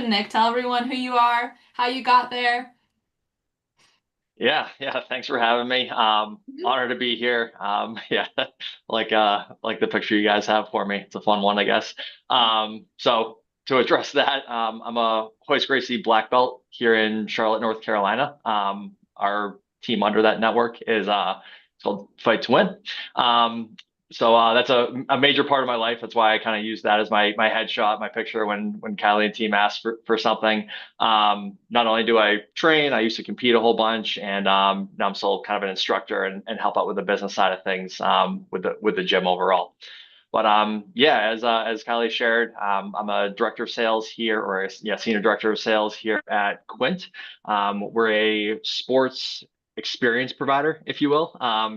Nick, tell everyone who you are, how you got there. Yeah. Thanks for having me. Mhm. Honored to be here. Yeah, like the picture you guys have for me. It's a fun one, I guess. So to address that, I'm a Hoist Gracie black belt here in Charlotte, North Carolina. Our team under that network is it's called Fight to Win. So that's a major part of my life. That's why I kind of use that as my headshot, my picture when Kylie and team ask for something. Not only do I train, I used to compete a whole bunch, and now I'm still kind of an instructor and help out with the business side of things with the gym overall. But yeah, as Kylie shared, I'm a director of sales here, or yeah, senior director of sales here at Quint. We're a sports experience provider, if you will,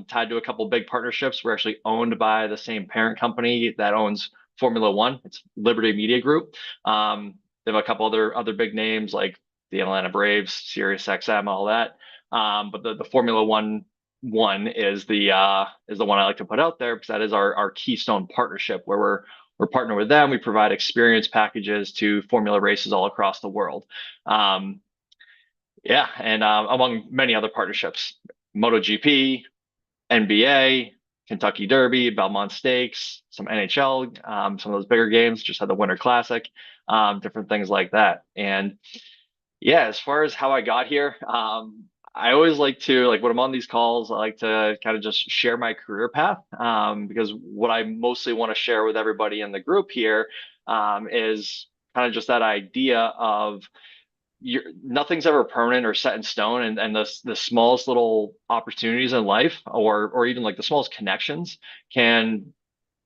tied to a couple big partnerships. We're actually owned by the same parent company that owns Formula One. It's Liberty Media Group. They have a couple other big names like the Atlanta Braves, Sirius XM, all that. But the Formula One is the one I like to put out there because that is our keystone partnership where we're partnered with them. We provide experience packages to formula races all across the world. Um, yeah, and among many other partnerships, MotoGP, NBA, Kentucky Derby, Belmont Stakes, some NHL, some of those bigger games. Just had the Winter Classic, different things like that. And yeah, as far as how I got here, I always like to like when I'm on these calls, I like to kind of just share my career path, because what I mostly want to share with everybody in the group here, is kind of just that idea of nothing's ever permanent or set in stone, and the smallest little opportunities in life, or even like the smallest connections, can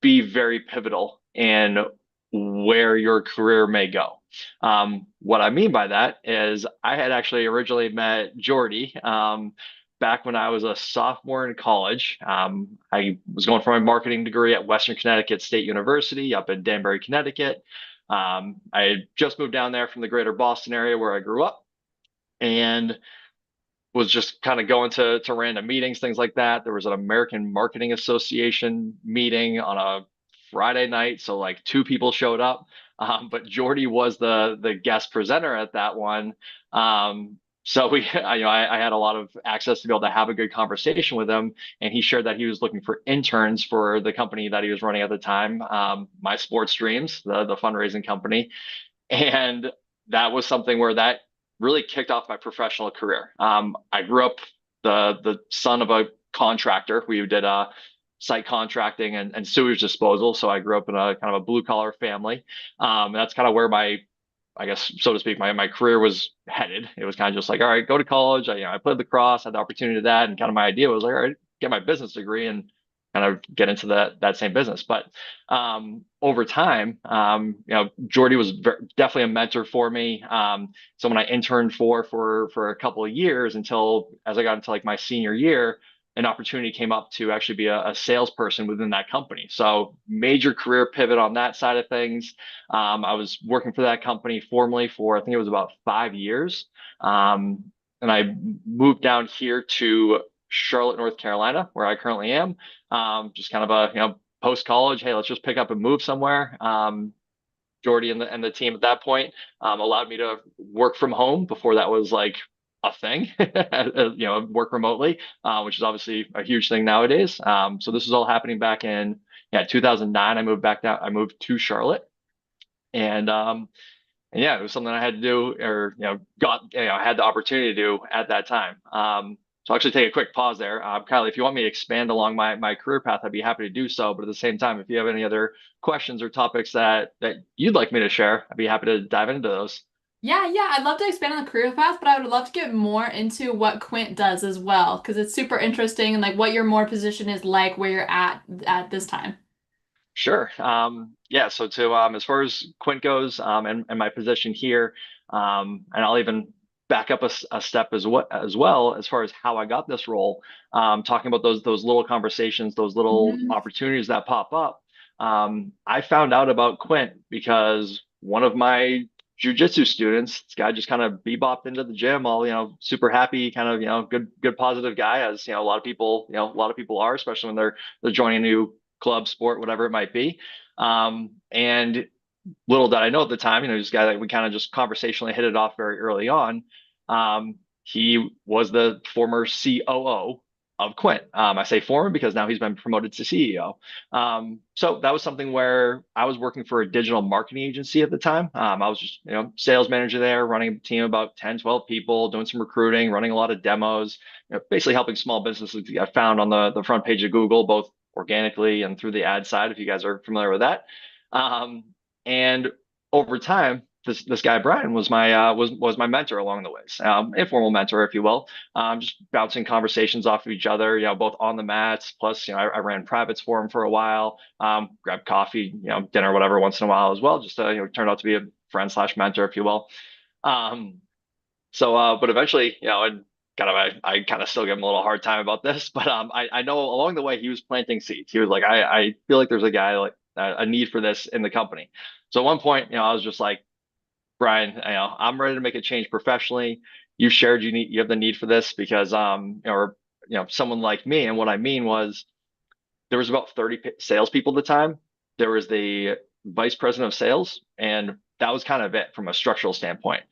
be very pivotal in where your career may go. What I mean by that is I had actually originally met Jordy back when I was a sophomore in college. I was going for my marketing degree at Western Connecticut State University up in Danbury, Connecticut. I had just moved down there from the greater Boston area where I grew up, and was just kind of going to random meetings, things like that. There was an American Marketing Association meeting on a Friday night, so like two people showed up, but Jordy was the guest presenter at that one. So I had a lot of access to be able to have a good conversation with him, and he shared that he was looking for interns for the company that he was running at the time, My Sports Dreams, the fundraising company, and that was something where that really kicked off my professional career. I grew up the son of a contractor. We did site contracting and sewage disposal. So I grew up in a kind of a blue collar family. That's kind of where I guess, so to speak, my career was headed. It was kind of just like, all right, go to college. I played lacrosse, had the opportunity to that, and kind of my idea was like, all right, get my business degree and kind of get into that same business. But over time, Jordy was definitely a mentor for me. Someone I interned for a couple of years until as I got into like my senior year, an opportunity came up to actually be a salesperson within that company. So major career pivot on that side of things. I was working for that company formally for I think it was about 5 years. And I moved down here to Charlotte, North Carolina, where I currently am. Just kind of a post college, hey, let's just pick up and move somewhere. Jordy and the team at that point allowed me to work from home before that was like a thing, work remotely, which is obviously a huge thing nowadays. So this was all happening back in 2009. I moved back down. I moved to Charlotte, and yeah, it was something I had to do, or had the opportunity to do at that time. So I'll actually take a quick pause there. Kylie, if you want me to expand along my career path, I'd be happy to do so. But at the same time, if you have any other questions or topics that you'd like me to share, I'd be happy to dive into those. Yeah, I'd love to expand on the career path, but I would love to get more into what Quint does as well, because it's super interesting and like what your more position is like where you're at this time. Sure. Yeah. So to as far as Quint goes, and my position here, and I'll even back up a step as well as far as how I got this role. Talking about those little conversations, those little Mhm. opportunities that pop up. I found out about Quint because one of my jujitsu students, this guy just kind of bebopped into the gym, all super happy, kind of good positive guy, as a lot of people a lot of people are, especially when they're joining a new club, sport, whatever it might be. And little did I know at the time, this guy that we kind of just conversationally hit it off very early on. He was the former COO of Quint. I say former because now he's been promoted to CEO. So that was something where I was working for a digital marketing agency at the time. I was just, sales manager there, running a team of about 10, 12 people, doing some recruiting, running a lot of demos, basically helping small businesses get found on the front page of Google, both organically and through the ad side, if you guys are familiar with that. Um, and over time, this guy Brian was my mentor along the ways, informal mentor, if you will. Just bouncing conversations off of each other, both on the mats. Plus, I ran privates for him for a while. Grabbed coffee, dinner, whatever, once in a while as well. Just turned out to be a friend slash mentor, if you will. Um, but eventually, and I kind of still give him a little hard time about this, but I know along the way he was planting seeds. He was like, I feel like there's a guy like a need for this in the company. So at one point, I was just like, Brian, I'm ready to make a change professionally. You have the need for this because or someone like me. And what I mean was there was about 30 salespeople at the time. There was the vice president of sales, and that was kind of it from a structural standpoint.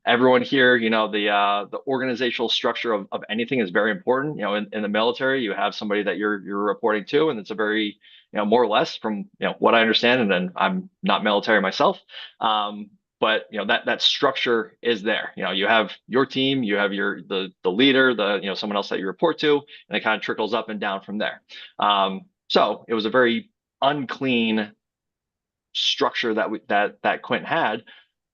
Everyone here, the organizational structure of anything is very important. In the military, you have somebody that you're reporting to, and it's a very, more or less from what I understand, and then I'm not military myself. But that structure is there. You have your team, you have the leader, someone else that you report to, and it kind of trickles up and down from there. So it was a very unclean structure that Quint had.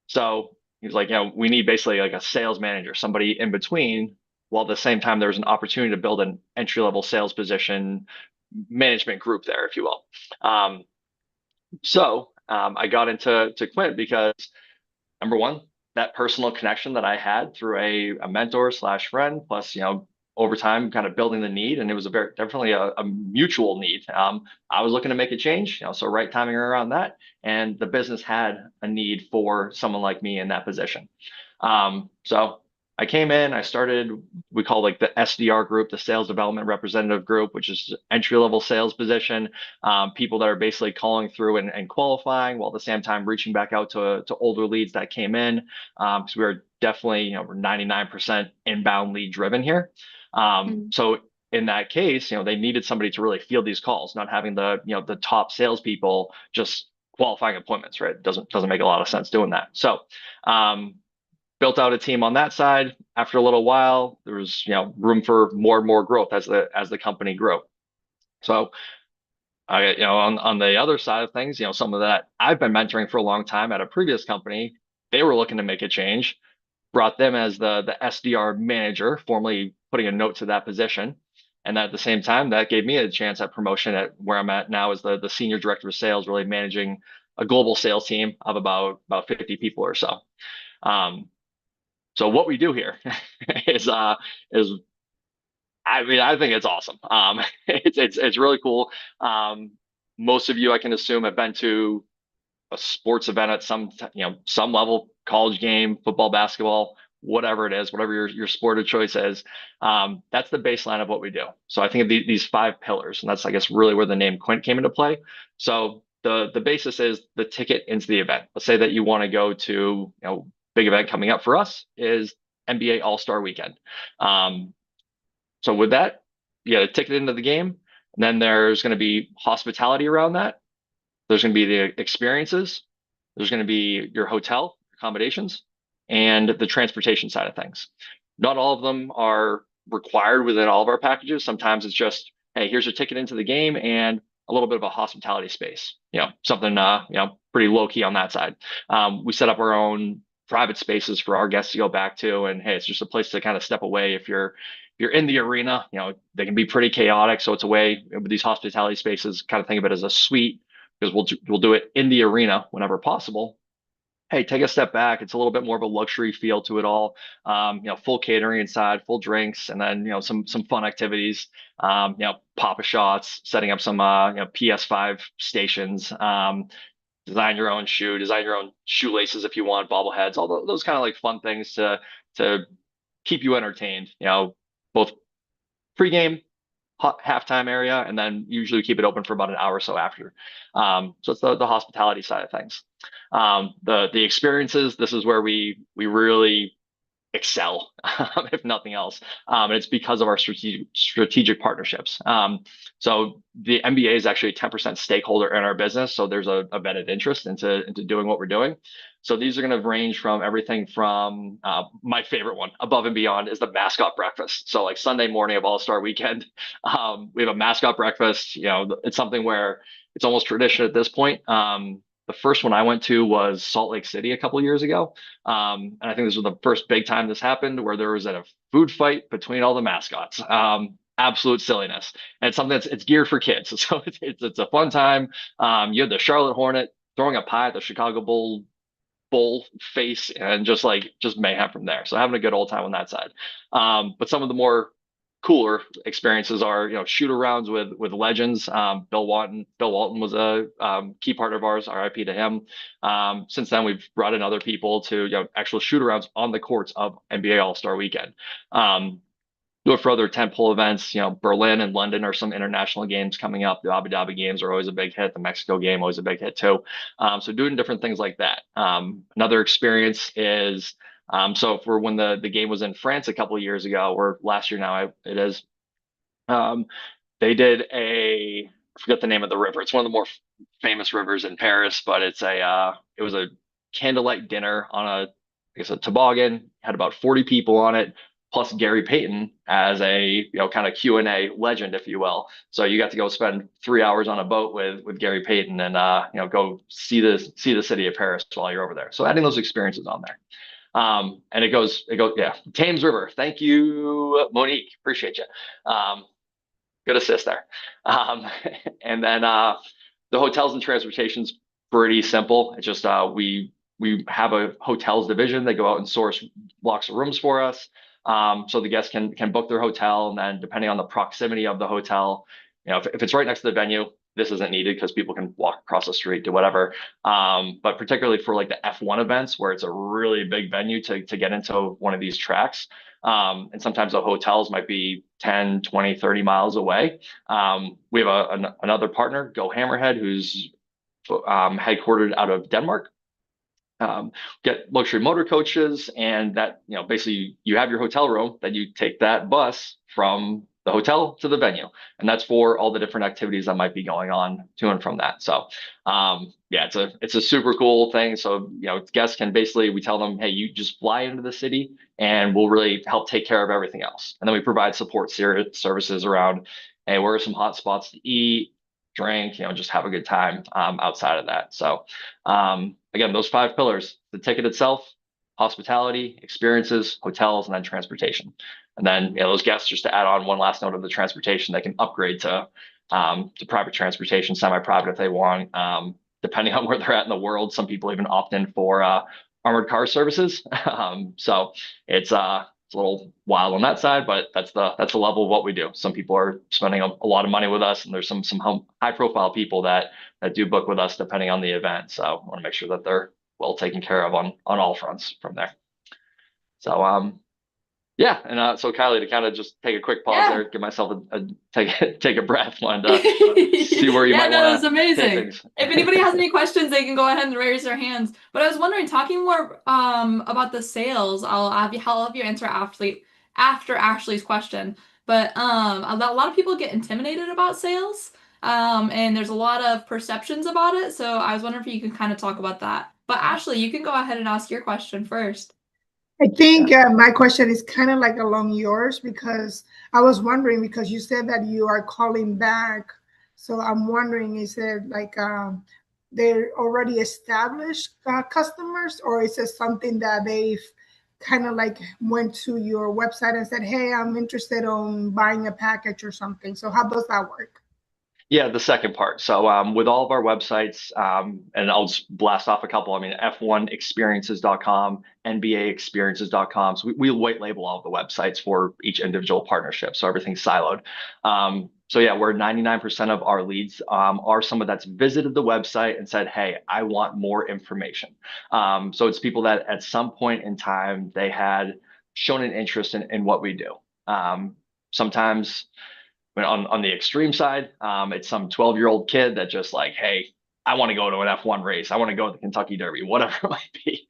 So he was like, we need basically like a sales manager, somebody in between, while at the same time there was an opportunity to build an entry level sales position, management group there, if you will. I got into Quint because number one, that personal connection that I had through a mentor slash friend, plus, over time, kind of building the need. And it was definitely a mutual need. I was looking to make a change, so right timing around that. And the business had a need for someone like me in that position. So I came in, I started, we call like the SDR group, the sales development representative group, which is entry level sales position. People that are basically calling through and qualifying while at the same time reaching back out to older leads that came in. Because we are definitely, we're 99% inbound lead driven here. Mm. So in that case, they needed somebody to really field these calls, not having the top salespeople just qualifying appointments, right? Doesn't make a lot of sense doing that. So, built out a team on that side. After a little while, there was, room for more and more growth as the company grew. So on the other side of things, some of that I've been mentoring for a long time at a previous company, they were looking to make a change, brought them as the SDR manager, formally putting a note to that position. And at the same time, that gave me a chance at promotion at where I'm at now as the senior director of sales, really managing a global sales team of about 50 people or so. Um, so what we do here is I mean, I think it's awesome. It's really cool. Most of you, I can assume, have been to a sports event at some level, college game, football, basketball, whatever it is, whatever your sport of choice is. That's the baseline of what we do. So I think of these five pillars, and that's, I guess, really where the name Quint came into play. So the basis is the ticket into the event. Let's say that you want to go to, big event coming up for us is NBA All-Star Weekend. So with that, you get a ticket into the game. And then there's going to be hospitality around that. There's going to be the experiences. There's going to be your hotel accommodations and the transportation side of things. Not all of them are required within all of our packages. Sometimes it's just, hey, here's your ticket into the game and a little bit of a hospitality space, something, pretty low key on that side. We set up our own private spaces for our guests to go back to. And hey, it's just a place to kind of step away. If you're in the arena, they can be pretty chaotic. So it's a way with these hospitality spaces, kind of think of it as a suite because we'll do it in the arena whenever possible. Hey, take a step back. It's a little bit more of a luxury feel to it all. Full catering inside, full drinks, and then some fun activities. Papa shots, setting up some PS5 stations. Design your own shoe, design your own shoelaces if you want, bobbleheads, all those kind of like fun things to keep you entertained. Both pregame, halftime area, and then usually we keep it open for about an hour or so after. So it's the hospitality side of things. The experiences, this is where we really excel, if nothing else. And it's because of our strategic partnerships. So the MBA is actually a 10% stakeholder in our business. So there's a vetted interest into doing what we're doing. So these are going to range from everything from my favorite one, above and beyond, is the mascot breakfast. So like Sunday morning of All-Star Weekend, we have a mascot breakfast. It's something where it's almost tradition at this point. The first one I went to was Salt Lake City a couple years ago. And I think this was the first big time this happened where there was a food fight between all the mascots. Absolute silliness. And it's something it's geared for kids. So it's a fun time. You have the Charlotte Hornet throwing a pie at the Chicago Bull face and just mayhem from there. So having a good old time on that side. But some of the more cooler experiences are shoot arounds with legends. Bill Walton was a key partner of ours, RIP to him. Since then we've brought in other people to actual shoot arounds on the courts of NBA All-Star Weekend. Do it for other tentpole events. Berlin and London are some international games coming up. The Abu Dhabi games are always a big hit. The Mexico game always a big hit too. So doing different things like that. Another experience is so for when the game was in France a couple of years ago, or last year now it is, they did I forget the name of the river. It's one of the more famous rivers in Paris, but it was a candlelight dinner on I guess a toboggan, had about 40 people on it, plus Gary Payton as a kind of Q&A legend, if you will. So you got to go spend 3 hours on a boat with Gary Payton and go see the city of Paris while you're over there. So adding those experiences on there. And it goes, yeah. Thames River. Thank you, Monique. Appreciate you. Good assist there. And then the hotels and transportation's pretty simple. It's just we have a hotels division. They go out and source blocks of rooms for us. So the guests can book their hotel, and then depending on the proximity of the hotel, if it's right next to the venue, this isn't needed because people can walk across the street, do whatever. But particularly for like the F1 events where it's a really big venue to get into one of these tracks. And sometimes the hotels might be 10, 20, 30 miles away. We have another partner, Go Hammerhead, who's headquartered out of Denmark. Get luxury motor coaches, and that basically you have your hotel room, then you take that bus from the hotel to the venue, and that's for all the different activities that might be going on to and from that. So yeah, it's a super cool thing. So guests can basically, we tell them, hey, you just fly into the city and we'll really help take care of everything else, and then we provide support services around, hey, where are some hot spots to eat, drink, just have a good time outside of that. So again, those 5 pillars: the ticket itself, hospitality, experiences, hotels, and then transportation. And then those guests, just to add on one last note of the transportation, they can upgrade to private transportation, semi-private if they want. Depending on where they're at in the world, some people even opt in for armored car services. So it's a little wild on that side, but that's the level of what we do. Some people are spending a lot of money with us, and there's some high profile people that do book with us depending on the event. So I want to make sure that they're well taken care of on all fronts from there. So yeah, and so Kylie, to kind of just take a quick pause Yeah. there, give myself take a breath, wanted to see where you Yeah, might no, it was want to take amazing. things. If anybody has any questions, they can go ahead and raise their hands. But I was wondering, talking more about the sales, I'll have you answer after Ashley's question. But a lot of people get intimidated about sales. And there's a lot of perceptions about it. So I was wondering if you could kind of talk about that. But Ashley, you can go ahead and ask your question first. I Yeah. think my question is kind of like along yours, because I was wondering, because you said that you are calling back. So I'm wondering, is it like they're already established customers, or is it something that they've kind of like went to your website and said, hey, I'm interested on buying a package or something? So how does that work? Yeah, the second part. So with all of our websites, and I'll just blast off a couple. I mean, f1experiences.com, nbaexperiences.com. So we white label all of the websites for each individual partnership. So everything's siloed. So yeah, where 99% of our leads are someone that's visited the website and said, hey, I want more information. So it's people that at some point in time, they had shown an interest in what we do. Sometimes on the extreme side, it's some 12-year-old kid that just like, hey, I want to go to an F1 race. I want to go to the Kentucky Derby, whatever it might be.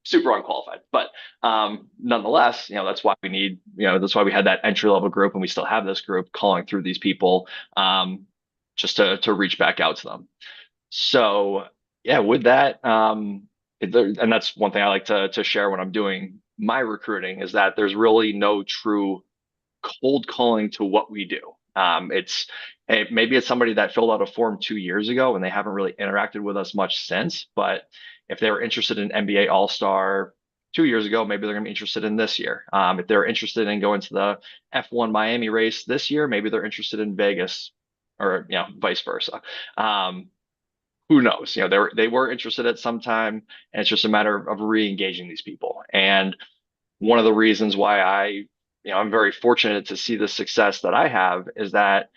Super unqualified. But nonetheless, that's why we need, that's why we had that entry level group, and we still have this group calling through these people just to reach back out to them. So yeah, with that, and that's one thing I like to share when I'm doing my recruiting, is that there's really no true cold calling to what we do. Maybe it's somebody that filled out a form 2 years ago and they haven't really interacted with us much since. But if they were interested in NBA All-Star 2 years ago, maybe they're going to be interested in this year. If they're interested in going to the F1 Miami race this year, maybe they're interested in Vegas, or vice versa. Who knows? They were interested at some time, and it's just a matter of re-engaging these people. And one of the reasons why I'm very fortunate to see the success that I have is that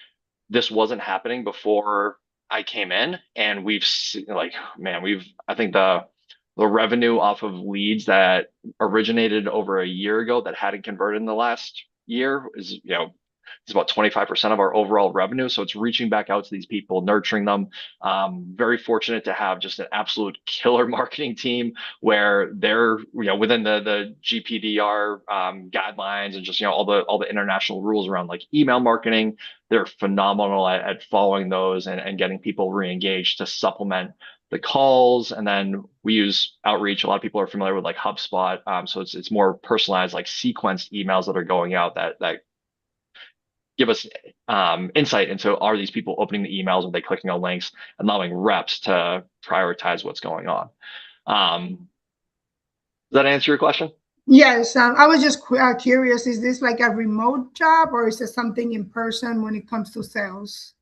this wasn't happening before I came in, and I think the revenue off of leads that originated over a year ago that hadn't converted in the last year is, it's about 25% of our overall revenue. So it's reaching back out to these people, nurturing them. Very fortunate to have just an absolute killer marketing team where they're, within the GPDR guidelines, and just, all the international rules around like email marketing. They're phenomenal at following those and getting people re-engaged to supplement the calls. And then we use outreach. A lot of people are familiar with like HubSpot. So it's more personalized, like sequenced emails that are going out that give us insight into, are these people opening the emails? Are they clicking on links? Allowing reps to prioritize what's going on. Does that answer your question? Yes, I was just curious, is this like a remote job, or is it something in person when it comes to sales?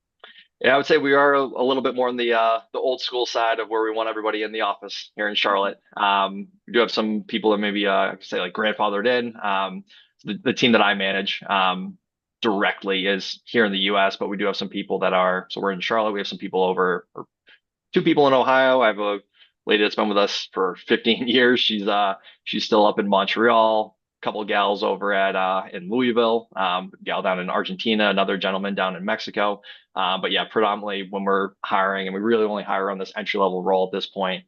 Yeah, I would say we are a little bit more on the old school side of where we want everybody in the office here in Charlotte. We do have some people that maybe say like grandfathered in. The team that I manage directly is here in the US, but we do have some people so we're in Charlotte. We have some people or 2 people in Ohio. I have a lady that's been with us for 15 years. She's still up in Montreal. A couple of gals over in Louisville, gal down in Argentina, another gentleman down in Mexico. But yeah, predominantly when we're hiring, and we really only hire on this entry level role at this point,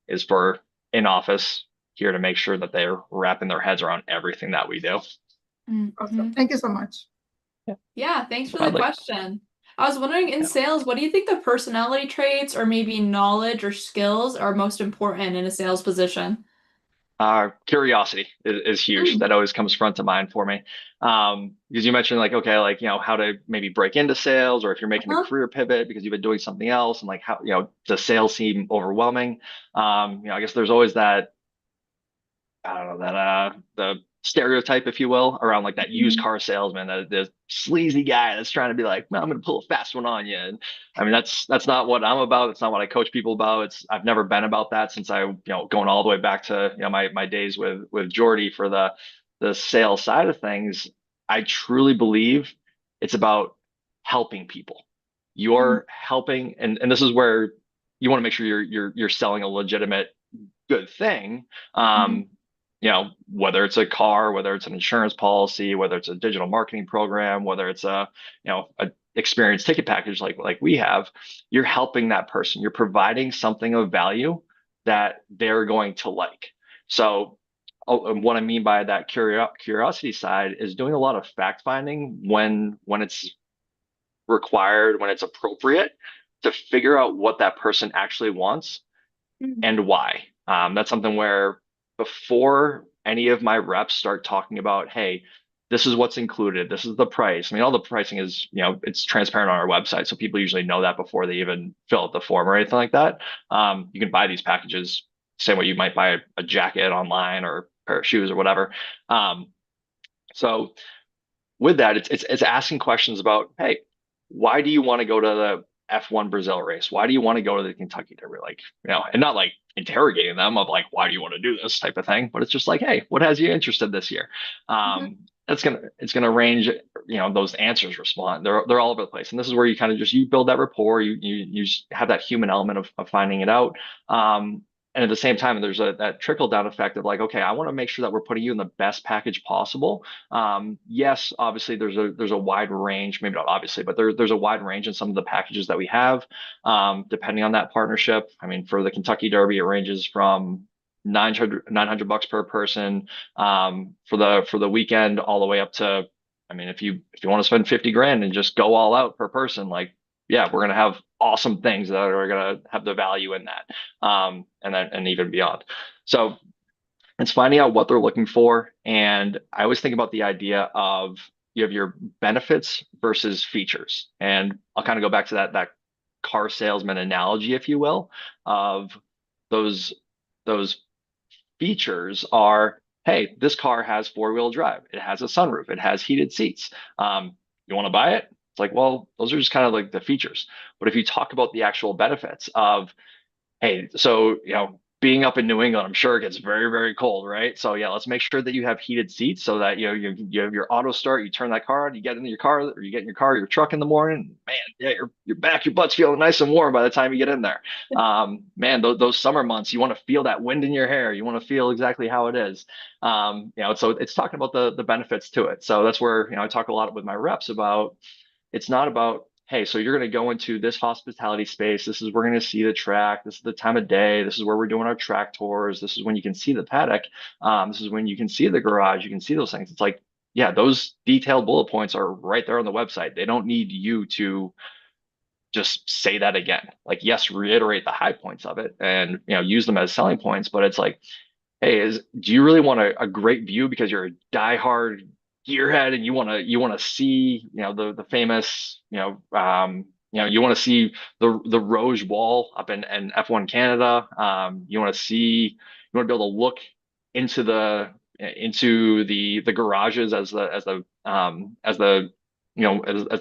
is for in office here to make sure that they're wrapping their heads around everything that we do. Awesome. Thank you so much. Yeah, thanks for the question. I was wondering, in sales, what do you think the personality traits or maybe knowledge or skills are most important in a sales position? Curiosity is huge. That always comes front to mind for me. Because you mentioned like, okay, like, how to maybe break into sales, or if you're making a career pivot because you've been doing something else, and like how, does sales seem overwhelming? I guess there's always that, I don't know, that the stereotype, if you will, around like that used car salesman, the sleazy guy that's trying to be like, I'm going to pull a fast one on you. And I mean, that's not what I'm about. It's not what I coach people about. I've never been about that since going all the way back to, my days with Jordy for the sales side of things. I truly believe it's about helping people. You're helping, and this is where you want to make sure you're selling a legitimate good thing. Whether it's a car, whether it's an insurance policy, whether it's a digital marketing program, whether it's a experience ticket package like we have, you're helping that person. You're providing something of value that they're going to like. So what I mean by that curiosity side is doing a lot of fact finding when it's required, when it's appropriate, to figure out what that person actually wants and why. That's something where before any of my reps start talking about, hey, this is what's included, this is the price. I mean, all the pricing is, it's transparent on our website. So people usually know that before they even fill out the form or anything like that. You can buy these packages same way you might buy a jacket online or a pair of shoes or whatever. So with that, it's asking questions about, hey, why do you want to go to the F1 Brazil race? Why do you want to go to the Kentucky Derby? Like, and not like interrogating them of like, why do you want to do this type of thing? But it's just like, hey, what has you interested this year? It's gonna range, those answers respond. They're all over the place. And this is where you kind of you build that rapport. You have that human element of finding it out. and at the same time, there's that trickle down effect of like, okay, I want to make sure that we're putting you in the best package possible. Yes, obviously there's a wide range, maybe not obviously, but there's a wide range in some of the packages that we have, depending on that partnership. I mean, for the Kentucky Derby, it ranges from 900 bucks per person, for the weekend, all the way up to, I mean, if you want to spend 50 grand and just go all out per person, like, yeah, we're gonna have awesome things that are gonna have the value in that, and even beyond. So it's finding out what they're looking for, and I always think about the idea of you have your benefits versus features, and I'll kind of go back to that car salesman analogy, if you will, of those those features are, hey, this car has four-wheel drive, it has a sunroof, it has heated seats. You want to buy it? It's like, well, those are just kind of like the features. But if you talk about the actual benefits of, hey, so being up in New England, I'm sure it gets very, very cold, right? So yeah, let's make sure that you have heated seats so that you have your auto start, you turn that car on, you get in your car, or you get in your car, your truck in the morning, man, yeah, your butt's feeling nice and warm by the time you get in there. Man, those summer months, you want to feel that wind in your hair, you want to feel exactly how it is. So it's talking about the benefits to it. So that's where I talk a lot with my reps about, it's not about, hey, so you're going to go into this hospitality space. This is we're going to see the track. This is the time of day. This is where we're doing our track tours. This is when you can see the paddock. This is when you can see the garage. You can see those things. It's like, yeah, those detailed bullet points are right there on the website. They don't need you to just say that again. Like, yes, reiterate the high points of it and use them as selling points, but it's like, hey, do you really want a great view because you're a diehard gearhead and you want to see the famous you want to see the Rouge Wall up in F1 Canada. You want to be able to look into the garages as the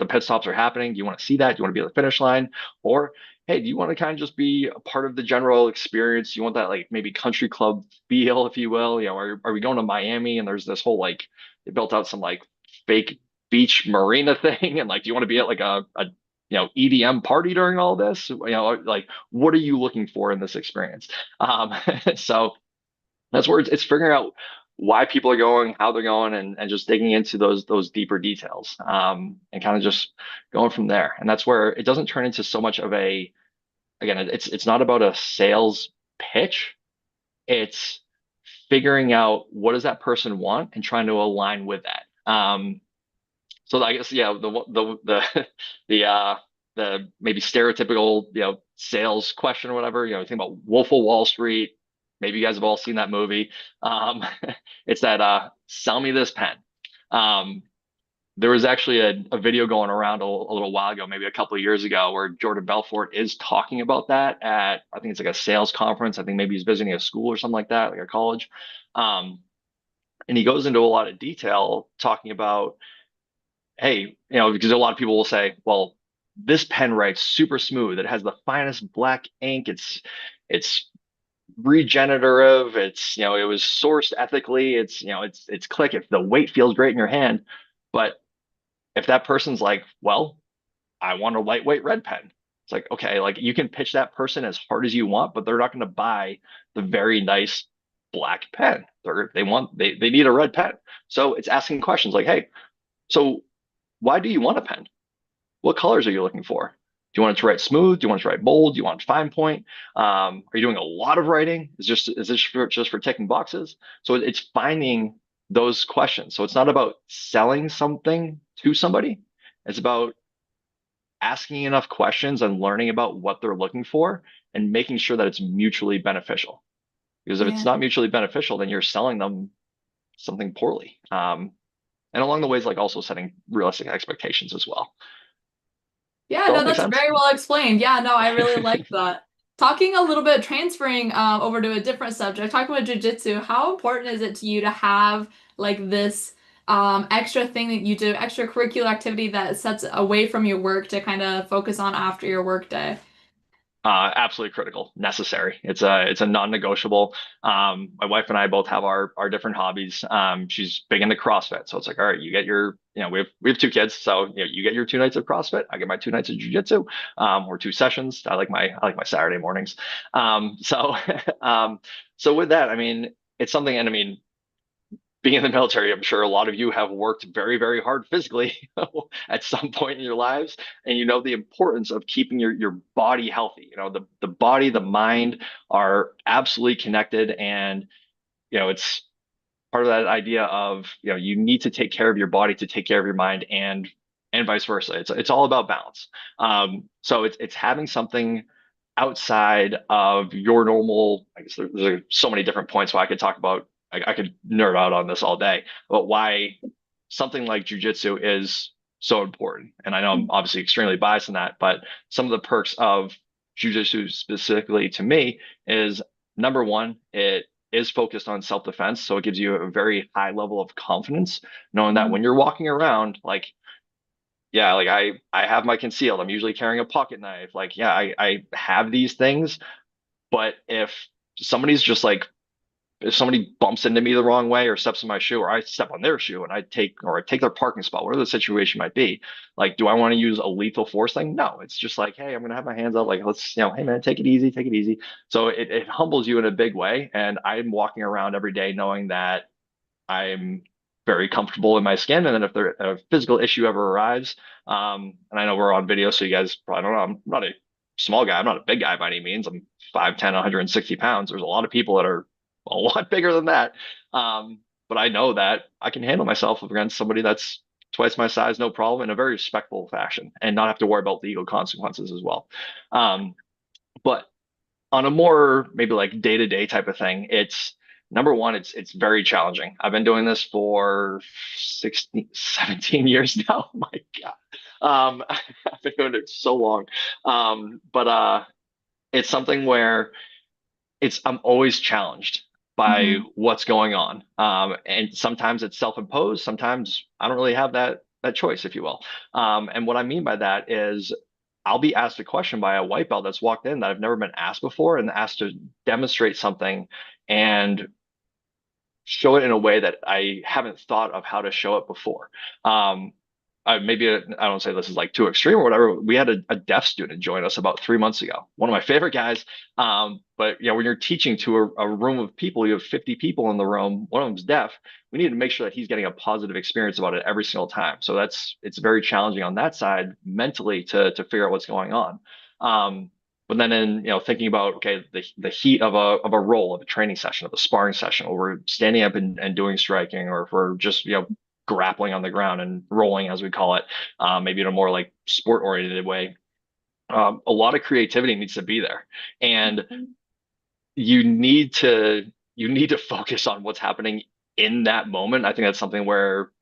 pit stops are happening. Do you want to see that? Do you want to be at the finish line? Or hey, do you want to kind of just be a part of the general experience? You want that like maybe country club feel, if you will? Are we going to Miami and there's this whole like they built out some like fake beach marina thing, and like do you want to be at like a EDM party during all this? Like what are you looking for in this experience? So that's where it's figuring out why people are going, how they're going, and just digging into those deeper details, and kind of just going from there. And that's where it doesn't turn into so much of a, again, it's not about a sales pitch. It's figuring out what does that person want and trying to align with that. So I guess yeah, the maybe stereotypical sales question or whatever. Think about Wolf of Wall Street. Maybe you guys have all seen that movie. Um, it's that sell me this pen. Um, there was actually a video going around a little while ago, maybe a couple of years ago, where Jordan Belfort is talking about that at, I think it's like a sales conference. I think maybe he's visiting a school or something like that, like a college. Um, and he goes into a lot of detail talking about, hey, because a lot of people will say, well, this pen writes super smooth. It has the finest black ink. It's regenerative. It was sourced ethically. It's click. If the weight feels great in your hand, but if that person's like, well, I want a lightweight red pen. It's like, okay, like you can pitch that person as hard as you want, but they're not going to buy the very nice black pen. They need a red pen. So it's asking questions like, hey, so why do you want a pen? What colors are you looking for? Do you want it to write smooth? Do you want it to write bold? Do you want fine point? Are you doing a lot of writing? Is this just for ticking boxes? So it's finding those questions. So it's not about selling something to somebody. It's about asking enough questions and learning about what they're looking for and making sure that it's mutually beneficial. Because if it's Yeah. not mutually beneficial, then you're selling them something poorly. And along the ways, like also setting realistic expectations as well. Yeah, Does no, that make that's sense? very well explained. Yeah, no, I really like that. Talking a little bit, transferring over to a different subject, talking about jujitsu, how important is it to you to have like this extra thing that you do, extracurricular activity that sets away from your work to kind of focus on after your work day? Absolutely critical, necessary. It's a non-negotiable. My wife and I both have our different hobbies. She's big into CrossFit, so it's like, all right, you get your, we have two kids, so you get your 2 nights of CrossFit. I get my 2 nights of jujitsu, or 2 sessions. I like my Saturday mornings. So so with that, I mean, it's something, and I mean, being in the military, I'm sure a lot of you have worked very, very hard physically at some point in your lives, and you know the importance of keeping your body healthy. The body, the mind are absolutely connected, and it's part of that idea of you need to take care of your body to take care of your mind, and vice versa. It's all about balance. So it's having something outside of your normal. I guess there's so many different points why I could talk about. I could nerd out on this all day, but why something like jujitsu is so important. And I know I'm obviously extremely biased in that, but some of the perks of jujitsu specifically to me is number one, it is focused on self-defense. So it gives you a very high level of confidence, knowing that when you're walking around, like, yeah, like I have my concealed. I'm usually carrying a pocket knife. Like, yeah, I have these things, but somebody's just like if somebody bumps into me the wrong way or steps in my shoe or I step on their shoe and I take their parking spot, whatever the situation might be, like, do I want to use a lethal force thing? No, it's just like, hey, I'm gonna have my hands up, like, let's, hey man, take it easy, take it easy. So it humbles you in a big way. And I'm walking around every day knowing that I'm very comfortable in my skin. And then if a physical issue ever arrives, and I know we're on video, so you guys probably don't know, I'm not a small guy. I'm not a big guy by any means. I'm 5'10", 160 pounds. There's a lot of people that are a lot bigger than that. But I know that I can handle myself against somebody that's twice my size, no problem, in a very respectful fashion, and not have to worry about legal consequences as well. But on a more maybe like day-to-day type of thing, it's number one, it's very challenging. I've been doing this for 16, 17 years now. Oh my God. I've been doing it so long. But it's something where I'm always challenged by Mhm. what's going on. And sometimes it's self-imposed, sometimes I don't really have that choice, if you will. And what I mean by that is I'll be asked a question by a white belt that's walked in that I've never been asked before and asked to demonstrate something and show it in a way that I haven't thought of how to show it before. Maybe I don't say this is like too extreme or whatever. We had a deaf student join us about 3 months ago. One of my favorite guys. But when you're teaching to a room of people, you have 50 people in the room. One of them's deaf. We need to make sure that he's getting a positive experience about it every single time. So it's very challenging on that side mentally to figure out what's going on. But then in thinking about okay the heat of a role of a training session of a sparring session where we're standing up and doing striking or if we're just grappling on the ground and rolling as we call it, maybe in a more like sport oriented way, a lot of creativity needs to be there, and you need to focus on what's happening in that moment. I think that's something where,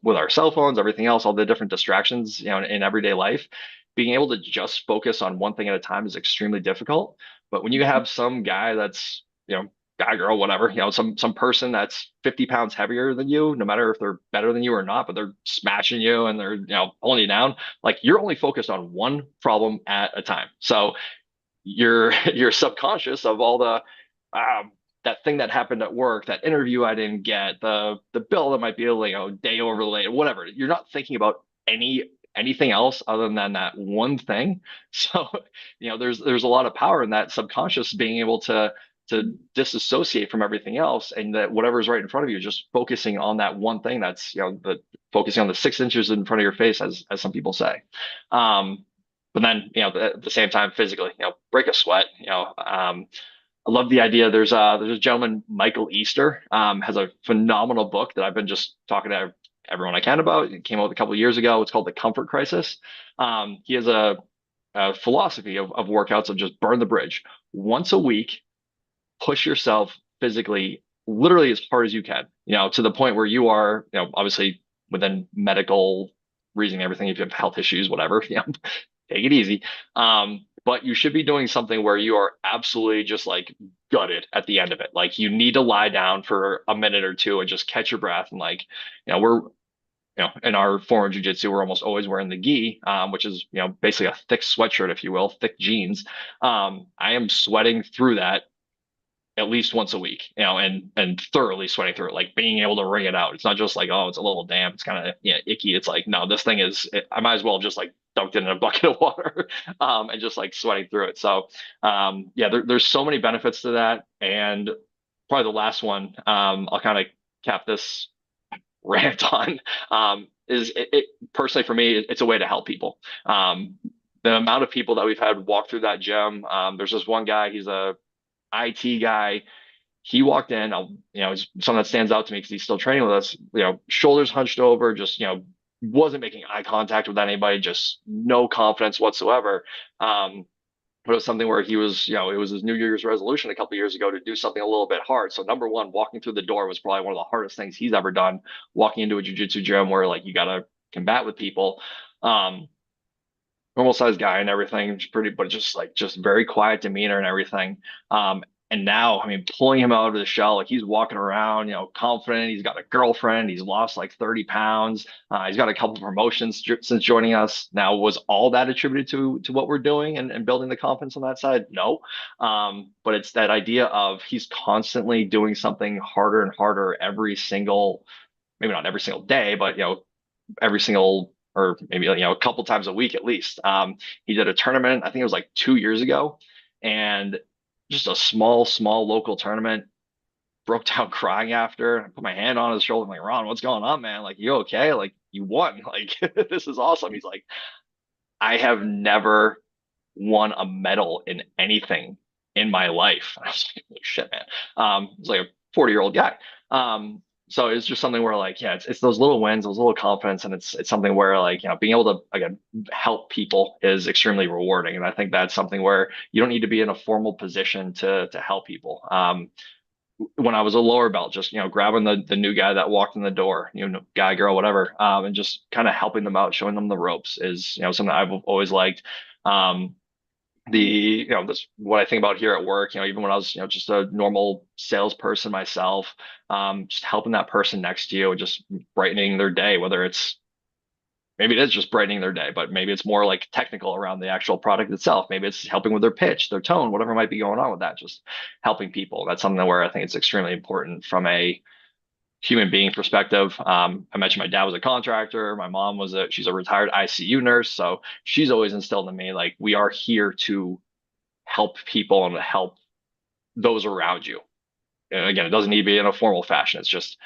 with our cell phones, everything else, all the different distractions, in everyday life, being able to just focus on one thing at a time is extremely difficult. But when you have some guy that's, guy, girl, whatever, some person that's 50 pounds heavier than you, no matter if they're better than you or not, but they're smashing you and they're, pulling you down, like you're only focused on one problem at a time. So your subconscious of all the that thing that happened at work, that interview I didn't get, the bill that might be a day overlaid, whatever. You're not thinking about anything else other than that one thing. So there's a lot of power in that subconscious being able to disassociate from everything else, and that whatever's right in front of you, just focusing on that one thing. That's focusing on the 6 inches in front of your face, as some people say. But then, at the same time, physically, break a sweat. I love the idea. There's a gentleman, Michael Easter, has a phenomenal book that I've been just talking to everyone I can about. It came out a couple of years ago. It's called The Comfort Crisis. He has a philosophy of workouts of just burn the bridge once a week, push yourself physically, literally as hard as you can, to the point where you are, obviously within medical reasoning, everything, if you have health issues, whatever, take it easy. But you should be doing something where you are absolutely just like gutted at the end of it. Like you need to lie down for a minute or two and just catch your breath. And like, we're in our former jiu-jitsu, we're almost always wearing the gi, which is, basically a thick sweatshirt, if you will, thick jeans. I am sweating through that at least once a week, and thoroughly sweating through it, like being able to wring it out. It's not just like, oh, it's a little damp, it's kind of icky. It's like, no, this thing I might as well have just like dunked it in a bucket of water, and just like sweating through it. So, yeah, there's so many benefits to that. And probably the last one, I'll kind of cap this rant on, is it personally for me, it's a way to help people. The amount of people that we've had walk through that gym, there's this one guy, he's a IT guy. He walked in, it's something that stands out to me because he's still training with us, shoulders hunched over, just, wasn't making eye contact with anybody, just no confidence whatsoever. But it was something where he was, it was his New Year's resolution a couple of years ago to do something a little bit hard. So number one, walking through the door was probably one of the hardest things he's ever done. Walking into a jiu-jitsu gym where like you got to combat with people. Um, Normal sized guy and everything, but just very quiet demeanor and everything. And now, I mean, pulling him out of the shell, like he's walking around, confident. He's got a girlfriend. He's lost like 30 pounds. He's got a couple of promotions since joining us. Now, was all that attributed to what we're doing and building the confidence on that side? No. But it's that idea of he's constantly doing something harder and harder every single, maybe not every single day, but every single, or maybe a couple times a week at least. He did a tournament, I think it was like 2 years ago, and just a small local tournament. Broke down crying after. I put my hand on his shoulder. I'm like, Ron, what's going on, man? Like, you okay? Like, you won. Like, this is awesome. He's like, I have never won a medal in anything in my life. And I was like, holy shit, man. It's like a 40-year-old guy. So it's just something where like, yeah, it's those little wins, those little confidence, and it's something where like, being able to again help people is extremely rewarding. And I think that's something where you don't need to be in a formal position to help people. When I was a lower belt, just grabbing the new guy that walked in the door, guy, girl, whatever, and just kind of helping them out, showing them the ropes is something I've always liked. This what I think about here at work, even when I was just a normal salesperson myself, just helping that person next to you and just brightening their day, whether it's maybe it is just brightening their day, but maybe it's more like technical around the actual product itself. Maybe it's helping with their pitch, their tone, whatever might be going on with that, just helping people. That's something where I think it's extremely important from a human being perspective. I mentioned my dad was a contractor. My mom she's a retired ICU nurse. So she's always instilled in me, like, we are here to help people and to help those around you. And again, it doesn't need to be in a formal fashion. It's just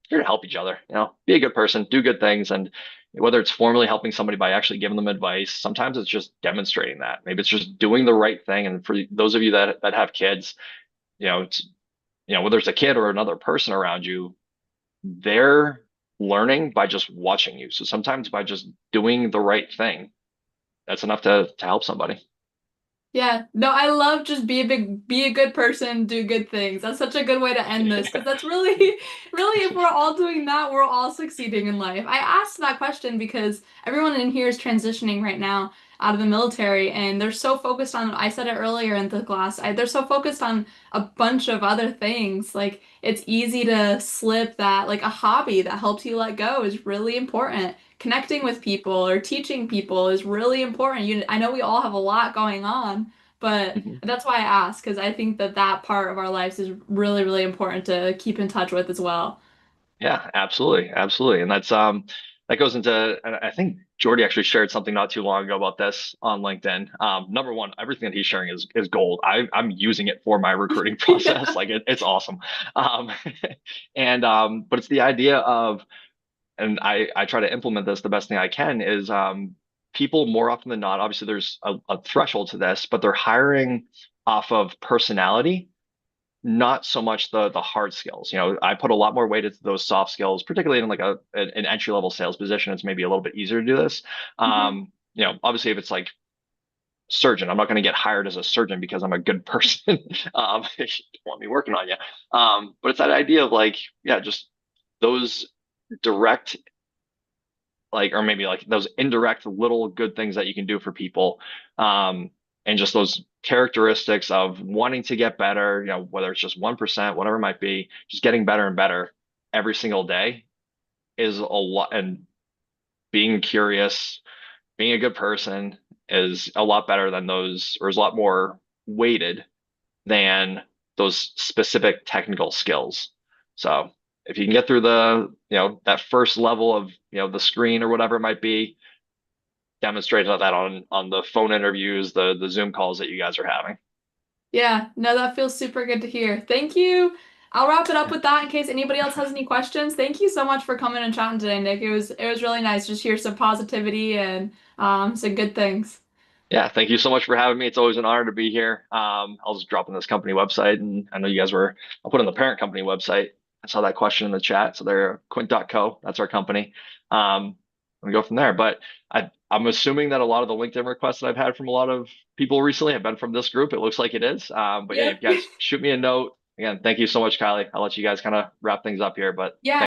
here to help each other, be a good person, do good things. And whether it's formally helping somebody by actually giving them advice, sometimes it's just demonstrating that. Maybe it's just doing the right thing. And for those of you that have kids, it's, whether it's a kid or another person around you, they're learning by just watching you. So sometimes by just doing the right thing, that's enough to help somebody. Yeah, no, I love just be a good person, do good things. That's such a good way to end this because that's really, really, if we're all doing that, we're all succeeding in life. I asked that question because everyone in here is transitioning right now out of the military and they're so focused on, I said it earlier in the class, they're so focused on a bunch of other things. Like it's easy to slip that, like a hobby that helps you let go is really important. Connecting with people or teaching people is really important. I know we all have a lot going on, but Mhm. that's why I ask, because I think that that part of our lives is really, really important to keep in touch with as well. Yeah, absolutely, absolutely, and that goes into. And I think Jordy actually shared something not too long ago about this on LinkedIn. Number one, everything that he's sharing is gold. I'm using it for my recruiting process. Yeah. Like it's awesome. Um, and but it's the idea of, and I try to implement this the best thing I can is people more often than not. Obviously, there's a threshold to this, but they're hiring off of personality, not so much the hard skills. I put a lot more weight into those soft skills, particularly in like an entry level sales position. It's maybe a little bit easier to do this. Mhm. Obviously, if it's like surgeon, I'm not going to get hired as a surgeon because I'm a good person. They should want me working on you. But it's that idea of like, yeah, just those direct, like, or maybe like those indirect little good things that you can do for people. And just those characteristics of wanting to get better, whether it's just 1%, whatever it might be, just getting better and better every single day is a lot. And being curious, being a good person is a lot better than those, or is a lot more weighted than those specific technical skills. So if you can get through that first level of, the screen or whatever it might be, demonstrate that on the phone interviews, the Zoom calls that you guys are having. Yeah, no, that feels super good to hear. Thank you. I'll wrap it up with that in case anybody else has any questions. Thank you so much for coming and chatting today, Nick. It was really nice just hear some positivity and some good things. Yeah, thank you so much for having me. It's always an honor to be here. I'll just drop in this company website, and I know you guys I'll put in the parent company website. I saw that question in the chat. So they're Quint.co. That's our company. We go from there. But I'm assuming that a lot of the LinkedIn requests that I've had from a lot of people recently have been from this group. It looks like it is. But yeah, Yep. if you guys shoot me a note. Again, thank you so much, Kylie. I'll let you guys kind of wrap things up here, but Yeah.